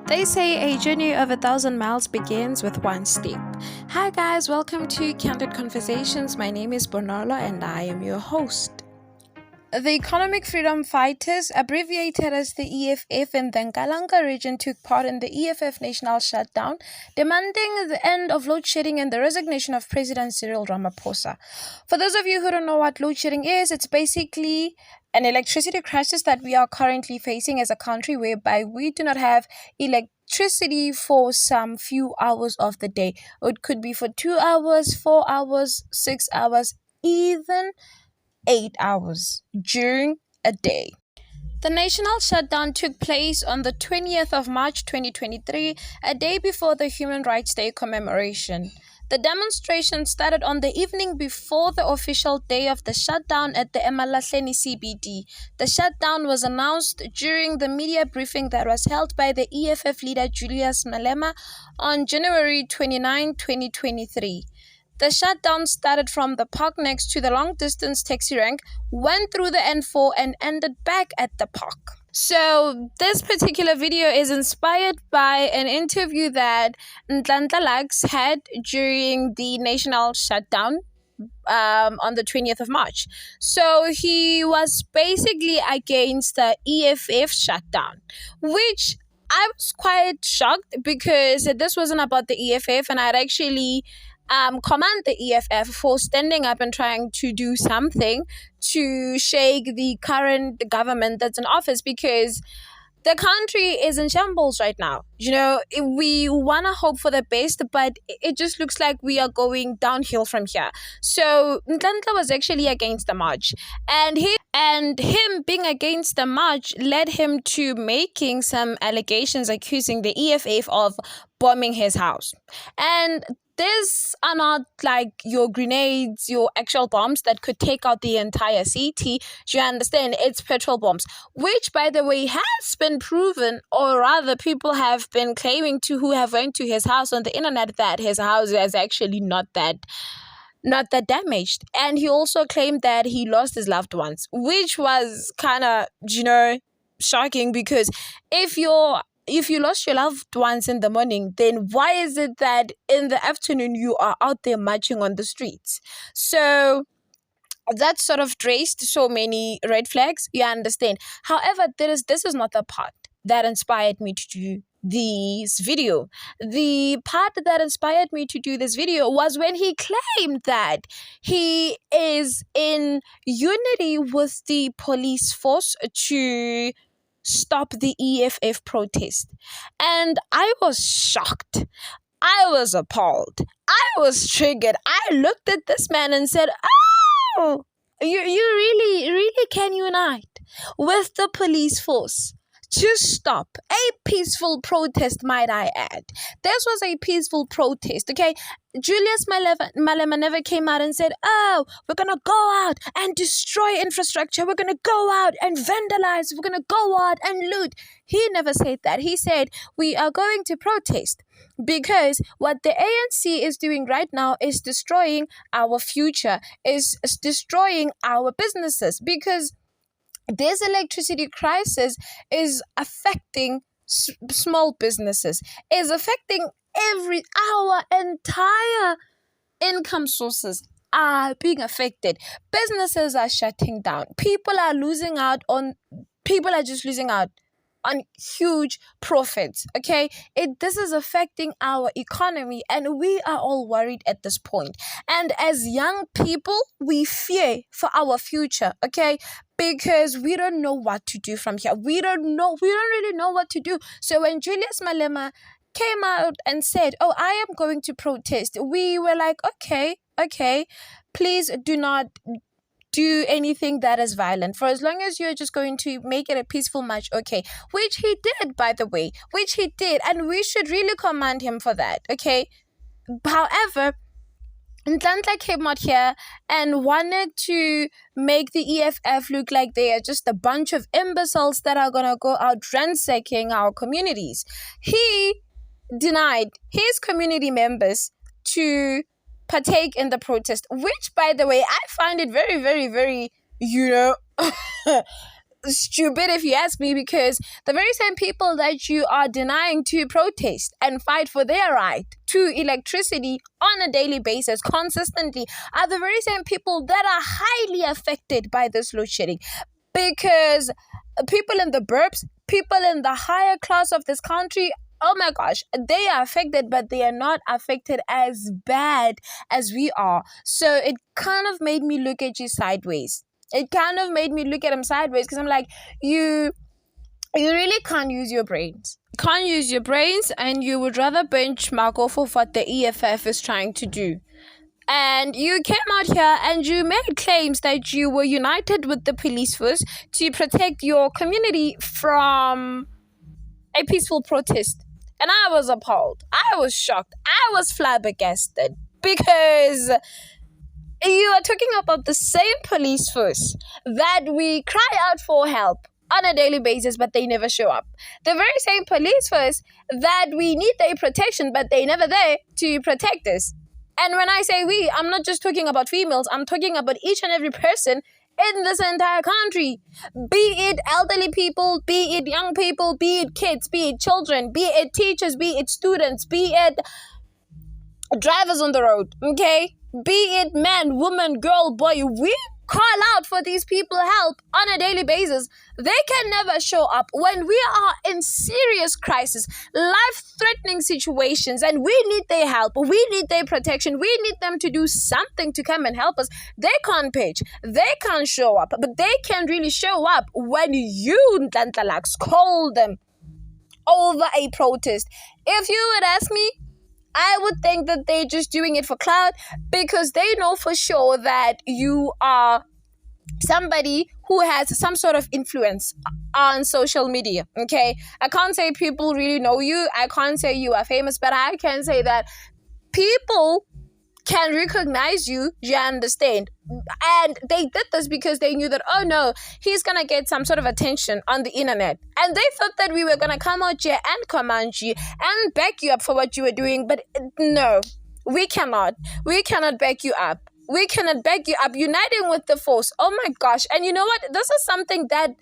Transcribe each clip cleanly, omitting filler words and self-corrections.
They say a journey of 1,000 miles begins with one step. Hi guys, welcome to Candid Conversations. My name is Bonolo and I am your host. The economic freedom fighters, abbreviated as the EFF in the Nhlanhla region, took part in the EFF national shutdown, demanding the end of load shedding and the resignation of President Cyril Ramaphosa. For those of you who don't know what load shedding is, it's basically an electricity crisis that we are currently facing as a country, whereby we do not have electricity for some few hours of the day. It could be for 2 hours, 4 hours, 6 hours, even 8 hours during a day. The national shutdown took place on the 20th of March 2023, a day before the Human Rights Day commemoration. The demonstration started on the evening before the official day of the shutdown at the Nhlanhla CBD. The shutdown was announced during the media briefing that was held by the EFF leader Julius Malema on January 29, 2023. The shutdown started from the park next to the long-distance taxi rank, went through the N4 and ended back at the park. So this particular video is inspired by an interview that Nhlanhla Lux had during the national shutdown on the 20th of March. So he was basically against the EFF shutdown, which I was quite shocked because this wasn't about the EFF, and I'd actually commend the EFF for standing up and trying to do something to shake the current government that's in office, because the country is in shambles right now. You know, we want to hope for the best, but it just looks like we are going downhill from here. So Nhlanhla was actually against the march, and him being against the march led him to making some allegations accusing the EFF of bombing his house. And these are not like your grenades, your actual bombs that could take out the entire city. You understand? It's petrol bombs, which, by the way, has been proven, or rather people have been claiming who have went to his house on the internet that his house is actually not that damaged. And he also claimed that he lost his loved ones, which was kind of, shocking, because if you lost your loved ones in the morning, then why is it that in the afternoon you are out there marching on the streets? So that sort of raised so many red flags, you understand. However, this is not the part that inspired me to do this video. The part that inspired me to do this video was when he claimed that he is in unity with the police force to stop the EFF protest. And I was shocked. I was appalled. I was triggered. I looked at this man and said, oh, you really can unite with the police force to stop a peaceful protest, might I add. This was a peaceful protest, okay? Julius Malema never came out and said, oh, we're going to go out and destroy infrastructure. We're going to go out and vandalize. We're going to go out and loot. He never said that. He said, we are going to protest because what the ANC is doing right now is destroying our future, is destroying our businesses, because this electricity crisis is affecting small businesses, is affecting our entire income sources are being affected. Businesses are shutting down. People are just losing out on huge profits, okay? This is affecting our economy, and we are all worried at this point. And as young people, we fear for our future, okay? Because we don't know what to do from here. We don't really know what to do. So when Julius Malema came out and said, oh, I am going to protest, we were like, okay, please do not do anything that is violent. For as long as you're just going to make it a peaceful march, okay. Which he did, by the way. And we should really commend him for that, okay. However, Nhlanhla came out here and wanted to make the EFF look like they are just a bunch of imbeciles that are going to go out ransacking our communities. He denied his community members to partake in the protest, which, by the way, I find it very, very, very, stupid if you ask me, because the very same people that you are denying to protest and fight for their right to electricity on a daily basis consistently are the very same people that are highly affected by this load shedding. Because people in the burbs, people in the higher class of this country, oh my gosh, they are affected, but they are not affected as bad as we are. So it kind of made me look at you sideways. It kind of made me look at him sideways, because I'm like, you really can't use your brains. Can't use your brains, and you would rather benchmark off of what the EFF is trying to do. And you came out here and you made claims that you were united with the police force to protect your community from a peaceful protest. And I was appalled. I was shocked. I was flabbergasted, because you are talking about the same police force that we cry out for help on a daily basis, but they never show up. The very same police force that we need their protection, but they never there to protect us. And when I say we, I'm not just talking about females. I'm talking about each and every person in this entire country. Be it elderly people, be it young people, be it kids, be it children, be it teachers, be it students, be it drivers on the road, okay? Be it man, woman, girl, boy, we call out for these people help on a daily basis. They can never show up when we are in serious crisis, life-threatening situations, and we need their help, we need their protection, we need them to do something to come and help us. They can't pitch, they can't show up, but they can really show up when you, Nhlanhla Lux, call them over a protest. If you would ask me, I would think that they're just doing it for clout, because they know for sure that you are somebody who has some sort of influence on social media, okay? I can't say people really know you. I can't say you are famous, but I can say that people can recognize you, you understand? And they did this because they knew that, oh no, he's going to get some sort of attention on the internet. And they thought that we were going to come out here and command you and back you up for what you were doing. But no, we cannot. We cannot back you up. We cannot back you up. Uniting with the force. Oh my gosh. And you know what? This is something that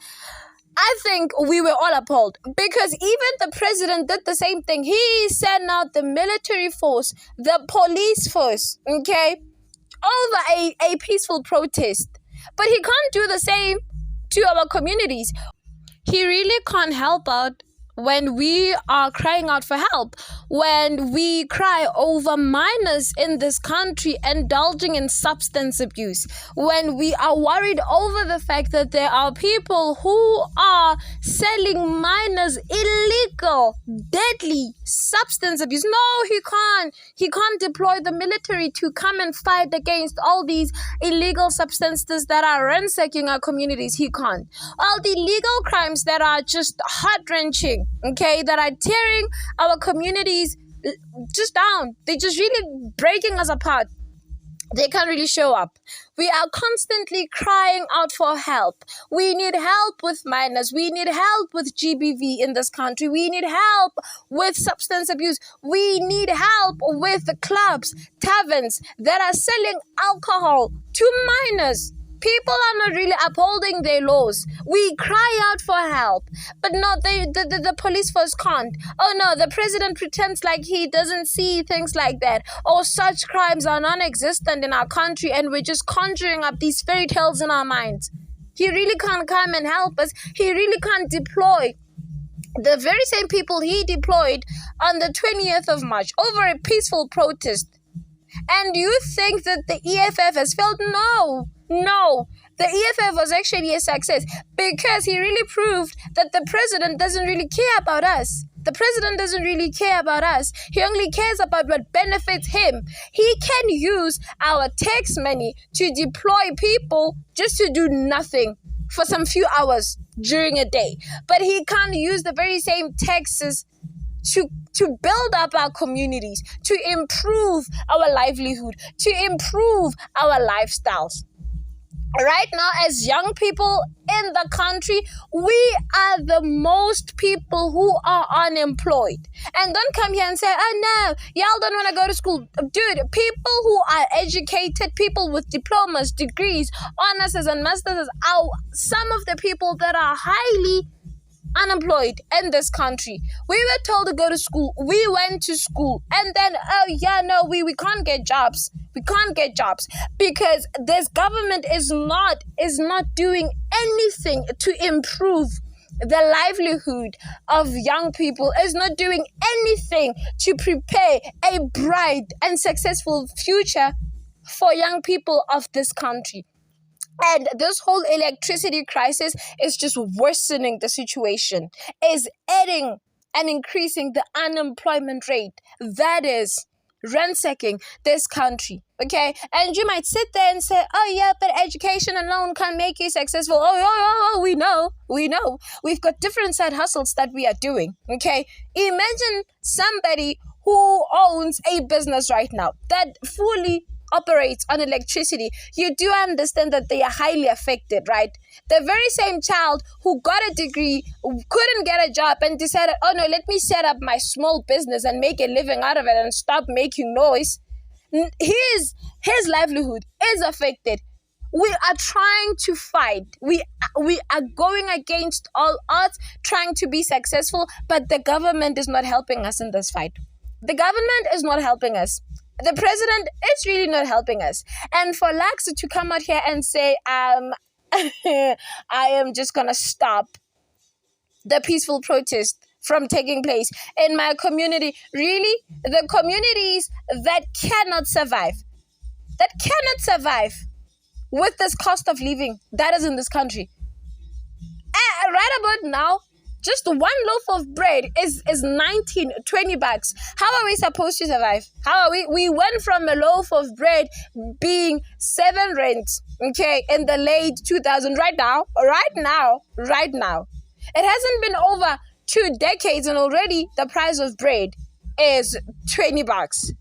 I think we were all appalled, because even the president did the same thing. He sent out the military force, the police force, okay, over a peaceful protest. But he can't do the same to our communities. He really can't help out when we are crying out for help, when we cry over minors in this country indulging in substance abuse, when we are worried over the fact that there are people who are selling minors illegal, deadly substance abuse. No, he can't deploy the military to come and fight against all these illegal substances that are ransacking our communities. He can't. All the legal crimes that are just heart-wrenching, okay, that are tearing our communities just down. They're just really breaking us apart. They can't really show up. We are constantly crying out for help. We need help with minors. We need help with GBV in this country. We need help with substance abuse. We need help with the clubs, taverns that are selling alcohol to minors. People are not really upholding their laws. We cry out for help, but no, the police force can't. Oh no, the president pretends like he doesn't see things like that, or such crimes are non-existent in our country, and we're just conjuring up these fairy tales in our minds. He really can't come and help us. He really can't deploy the very same people he deployed on the 20th of March over a peaceful protest. And you think that the EFF has failed? No, the EFF was actually a success, because he really proved that the president doesn't really care about us. The president doesn't really care about us. He only cares about what benefits him. He can use our tax money to deploy people just to do nothing for some few hours during a day. But he can't use the very same taxes to build up our communities, to improve our livelihood, to improve our lifestyles. Right now, as young people in the country, we are the most people who are unemployed. And don't come here and say, oh no, y'all don't want to go to school. Dude, people who are educated, people with diplomas, degrees, honors and masters are some of the people that are highly unemployed in this country. We were told to go to school. We went to school. And then, oh yeah, no, we can't get jobs. We can't get jobs because this government is not doing anything to improve the livelihood of young people, is not doing anything to prepare a bright and successful future for young people of this country. And this whole electricity crisis is just worsening the situation, is adding and increasing the unemployment rate that is ransacking this country. Okay, and you might sit there and say, oh yeah, but education alone can't make you successful. Oh, we know. We've got different side hustles that we are doing. Okay, imagine somebody who owns a business right now that fully operates on electricity. You do understand that they are highly affected, right? The very same child who got a degree, couldn't get a job, and decided, oh no, let me set up my small business and make a living out of it and stop making noise. His livelihood is affected. We are trying to fight. We are going against all odds, trying to be successful, but the government is not helping us in this fight. The government is not helping us. The president is really not helping us. And for Lux to come out here and say, I am just going to stop the peaceful protest from taking place in my community. Really? The communities that cannot survive with this cost of living that is in this country. Right about now, just one loaf of bread is 19, 20 bucks. How are we supposed to survive? How are we? We went from a loaf of bread being 7 rand, okay, in the late 2000s. Right now. It hasn't been over 2 decades and already the price of bread is 20 bucks.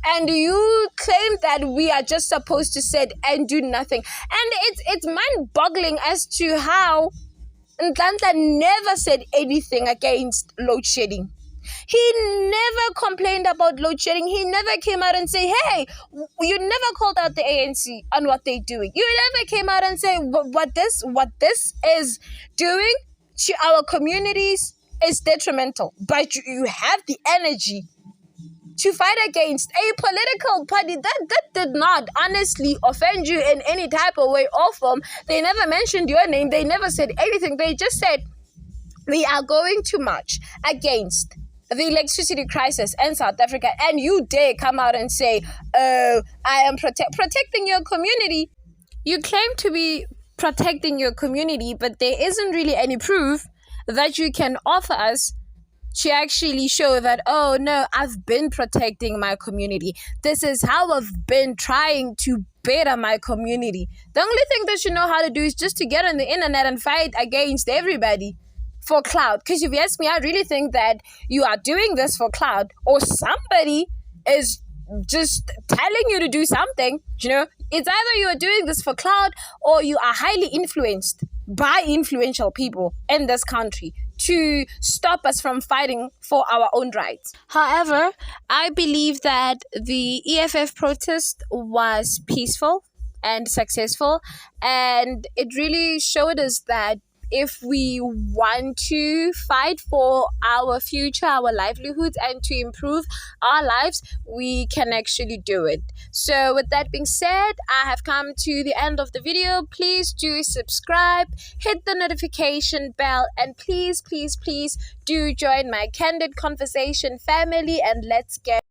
And you claim that we are just supposed to sit and do nothing. And it's mind-boggling as to how Nhlanhla never said anything against load shedding. He never complained about load shedding. He never came out and say, hey, you never called out the ANC on what they're doing. You never came out and say what this is doing to our communities is detrimental. But you have the energy to fight against a political party that did not honestly offend you in any type of way or form. They never mentioned your name. They never said anything. They just said, we are going to march against the electricity crisis in South Africa. And you dare come out and say, I am protecting your community. You claim to be protecting your community, but there isn't really any proof that you can offer us to actually show that, oh no, I've been protecting my community. This is how I've been trying to better my community. The only thing that you know how to do is just to get on the internet and fight against everybody for clout. Because if you ask me, I really think that you are doing this for clout, or somebody is just telling you to do something. You know, it's either you are doing this for clout or you are highly influenced by influential people in this country to stop us from fighting for our own rights. However, I believe that the EFF protest was peaceful and successful, and it really showed us that if we want to fight for our future, our livelihoods, and to improve our lives, we can actually do it. So with that being said, I have come to the end of the video. Please do subscribe, hit the notification bell, and please do join my Candid Conversation family, and let's get